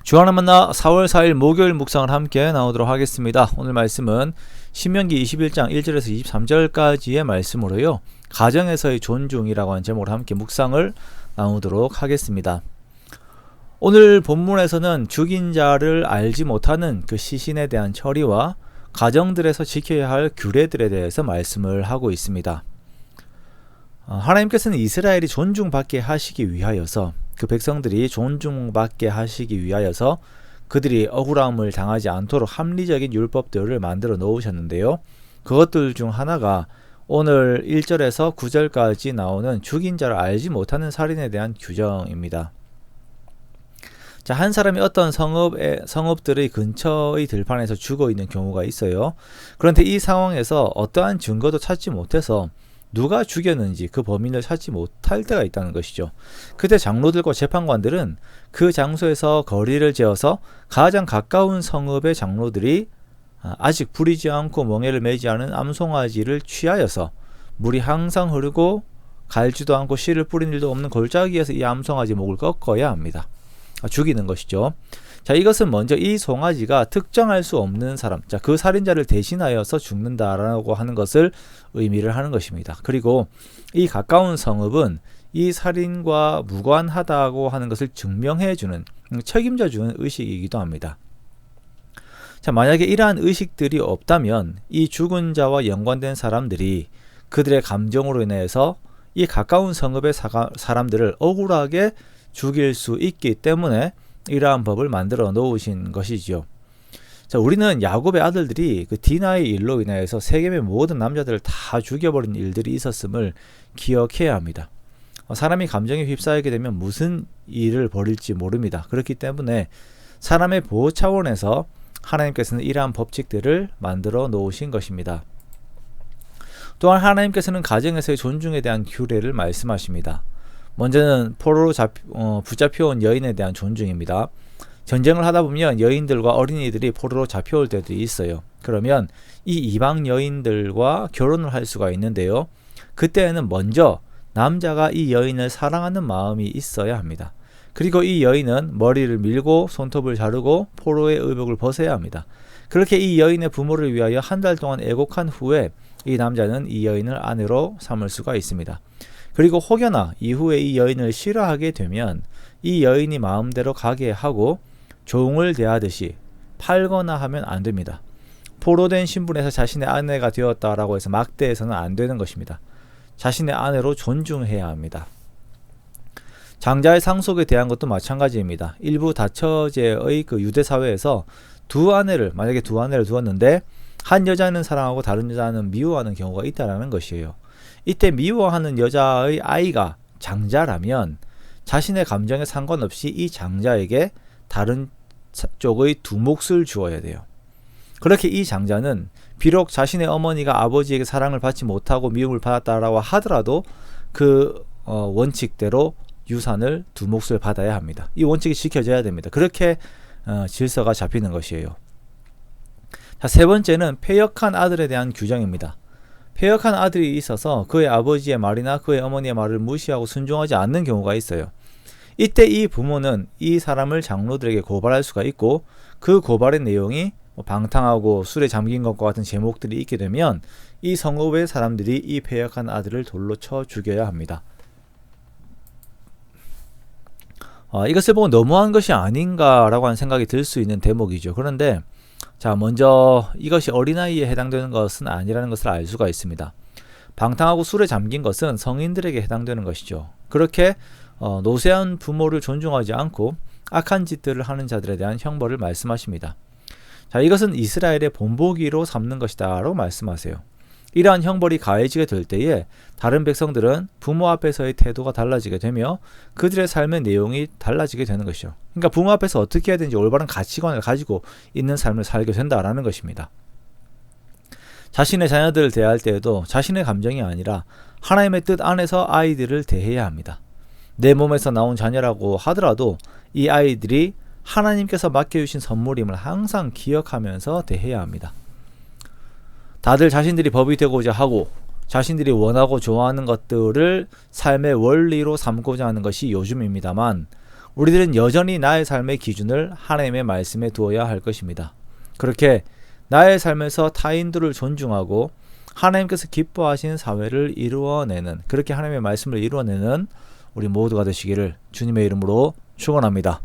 주하나 만나 4월 4일 목요일 묵상을 함께 나오도록 하겠습니다. 오늘 말씀은 신명기 21장 1절에서 23절까지의 말씀으로요, 가정에서의 존중이라고 하는 제목으로 함께 묵상을 나누도록 하겠습니다. 오늘 본문에서는 죽인 자를 알지 못하는 그 시신에 대한 처리와 가정들에서 지켜야 할 규례들에 대해서 말씀을 하고 있습니다. 하나님께서는 이스라엘이 존중받게 하시기 위하여서, 그 백성들이 존중받게 하시기 위하여서 그들이 억울함을 당하지 않도록 합리적인 율법들을 만들어 놓으셨는데요, 그것들 중 하나가 오늘 1절에서 9절까지 나오는 죽인 자를 알지 못하는 살인에 대한 규정입니다. 자, 한 사람이 어떤 성읍들의 근처의 들판에서 죽어 있는 경우가 있어요. 그런데 이 상황에서 어떠한 증거도 찾지 못해서 누가 죽였는지 그 범인을 찾지 못할 때가 있다는 것이죠. 그때 장로들과 재판관들은 그 장소에서 거리를 재어서 가장 가까운 성읍의 장로들이 아직 부리지 않고 멍에를 매지 않은 암송아지를 취하여서 물이 항상 흐르고 갈지도 않고 씨를 뿌린 일도 없는 골짜기에서 이 암송아지 목을 꺾어야 합니다. 죽이는 것이죠. 자, 이것은 먼저 이 송아지가 특정할 수 없는 사람, 자, 그 살인자를 대신하여서 죽는다라고 하는 것을 의미를 하는 것입니다. 그리고 이 가까운 성읍은 이 살인과 무관하다고 하는 것을 증명해주는, 책임져주는 의식이기도 합니다. 자, 만약에 이러한 의식들이 없다면 이 죽은 자와 연관된 사람들이 그들의 감정으로 인해서 이 가까운 성읍의 사람들을 억울하게 죽일 수 있기 때문에 이러한 법을 만들어 놓으신 것이지요. 자, 우리는 야곱의 아들들이 그 디나의 일로 인해서 세겜의 모든 남자들을 다 죽여버린 일들이 있었음을 기억해야 합니다. 사람이 감정에 휩싸이게 되면 무슨 일을 벌일지 모릅니다. 그렇기 때문에 사람의 보호 차원에서 하나님께서는 이러한 법칙들을 만들어 놓으신 것입니다. 또한 하나님께서는 가정에서의 존중에 대한 규례를 말씀하십니다. 먼저는 포로로 붙잡혀온 여인에 대한 존중입니다. 전쟁을 하다 보면 여인들과 어린이들이 포로로 잡혀올 때도 있어요. 그러면 이 이방 여인들과 결혼을 할 수가 있는데요, 그때에는 먼저 남자가 이 여인을 사랑하는 마음이 있어야 합니다. 그리고 이 여인은 머리를 밀고 손톱을 자르고 포로의 의복을 벗어야 합니다. 그렇게 이 여인의 부모를 위하여 한 달 동안 애곡한 후에 이 남자는 이 여인을 아내로 삼을 수가 있습니다. 그리고 혹여나 이후에 이 여인을 싫어하게 되면 이 여인이 마음대로 가게 하고 종을 대하듯이 팔거나 하면 안 됩니다. 포로된 신분에서 자신의 아내가 되었다라고 해서 막대해서는 안 되는 것입니다. 자신의 아내로 존중해야 합니다. 장자의 상속에 대한 것도 마찬가지입니다. 일부 다처제의 그 유대 사회에서 만약에 두 아내를 두었는데 한 여자는 사랑하고 다른 여자는 미워하는 경우가 있다라는 것이에요. 이때 미워하는 여자의 아이가 장자라면 자신의 감정에 상관없이 이 장자에게 다른 쪽의 두 몫을 주어야 돼요. 그렇게 이 장자는 비록 자신의 어머니가 아버지에게 사랑을 받지 못하고 미움을 받았다라고 하더라도 그 원칙대로 유산을 두 몫을 받아야 합니다. 이 원칙이 지켜져야 됩니다. 그렇게 질서가 잡히는 것이에요. 자, 세 번째는 패역한 아들에 대한 규정입니다. 패역한 아들이 있어서 그의 아버지의 말이나 그의 어머니의 말을 무시하고 순종하지 않는 경우가 있어요. 이때 이 부모는 이 사람을 장로들에게 고발할 수가 있고, 그 고발의 내용이 방탕하고 술에 잠긴 것과 같은 제목들이 있게 되면 이 성읍의 사람들이 이 패역한 아들을 돌로 쳐 죽여야 합니다. 이것을 보고 너무한 것이 아닌가라고 하는 생각이 들 수 있는 대목이죠. 그런데 자, 먼저 이것이 어린아이에 해당되는 것은 아니라는 것을 알 수가 있습니다. 방탕하고 술에 잠긴 것은 성인들에게 해당되는 것이죠. 그렇게 노쇠한 부모를 존중하지 않고 악한 짓들을 하는 자들에 대한 형벌을 말씀하십니다. 자, 이것은 이스라엘의 본보기로 삼는 것이다 라고 말씀하세요. 이러한 형벌이 가해지게 될 때에 다른 백성들은 부모 앞에서의 태도가 달라지게 되며 그들의 삶의 내용이 달라지게 되는 것이죠. 그러니까 부모 앞에서 어떻게 해야 되는지 올바른 가치관을 가지고 있는 삶을 살게 된다라는 것입니다. 자신의 자녀들을 대할 때에도 자신의 감정이 아니라 하나님의 뜻 안에서 아이들을 대해야 합니다. 내 몸에서 나온 자녀라고 하더라도 이 아이들이 하나님께서 맡겨주신 선물임을 항상 기억하면서 대해야 합니다. 다들 자신들이 법이 되고자 하고 자신들이 원하고 좋아하는 것들을 삶의 원리로 삼고자 하는 것이 요즘입니다만, 우리들은 여전히 나의 삶의 기준을 하나님의 말씀에 두어야 할 것입니다. 그렇게 나의 삶에서 타인들을 존중하고 하나님께서 기뻐하시는 사회를 이루어내는, 그렇게 하나님의 말씀을 이루어내는 우리 모두가 되시기를 주님의 이름으로 축원합니다.